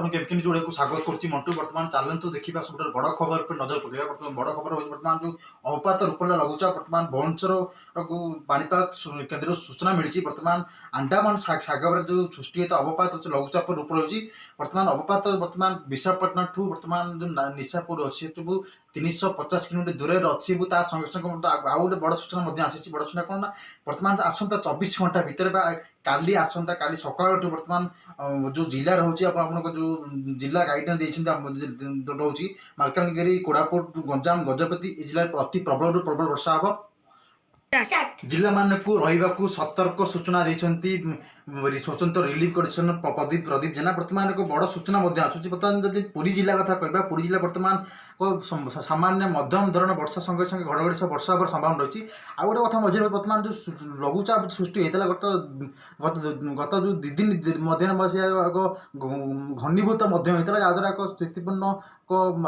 आपको केमकिन जोड़े को स्वागत करुच्ची मंटू बर्तमान चलतु देखा सब बड़ खबर पर नजर पकड़ा बर्तमान बड़ खबर हो बर्तमान जो अवपात रूपल लघुचाप बर्तमान भुवनेश्वर पाणीपाग केन्द्र सूचना मिली बर्तमान अंडमान सागर जो सृष्टि होता अवपात लघुचाप रूप रही बर्तमान अवपात बर्तमान विशाखापट्टनम ठू बर्तमान जो निशापुर अच्छी 350 किलोमीटर दूर अच्छी संगे संगे आउ गोटे बड़ सूचना आसी बड़ सूचना कौन ना बर्तमान आसंता 24 घंटा भितर काली आसंता काली सकाळ बर्तमान जो जिला रोचे आप जो जिला गाइडलाइन रोचे मालकानगिरी कोरापुट गंजाम गजपति जिले में अति प्रबल प्रबल वर्षा हम जिला मानक रही सतर्क सूचना देती स्वतंत्र रिलीफ कमिशन प्रदीप जेना बर्तमान एक बड़ सूचना आसूँ बर्तमान जब पुरी जिला कथा कह पुरी जिला बर्तमान सामान्य मध्यम धरण वर्षा संगे संगे घड़घड़ी सब वर्षा होकर संभावना रही आ गोटे कथा मझे बर्तमान जो लघुचाप सृष्टि होता गत जो 2 दिन मध्य घनीभूत होता जहाद्वारा एक स्थितिपूर्ण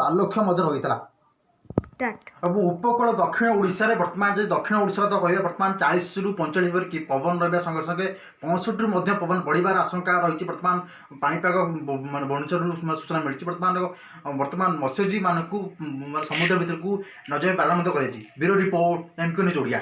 आलोक्य रही है अब उपकूल दक्षिण ओडिशा रे बर्तमान जो दक्षिण ओडिशा तो कह बर्तमान 40 रु 45 की पवन रहा संगे संगे 65 पवन बढ़िबार आशंका रही बर्तमान पाणीपाग भुवनेश्वर सूचना मिली बर्तमान मत्स्यजीवी मानक समुद्र भितर को नजर पालन कर bureau report MK news Odia.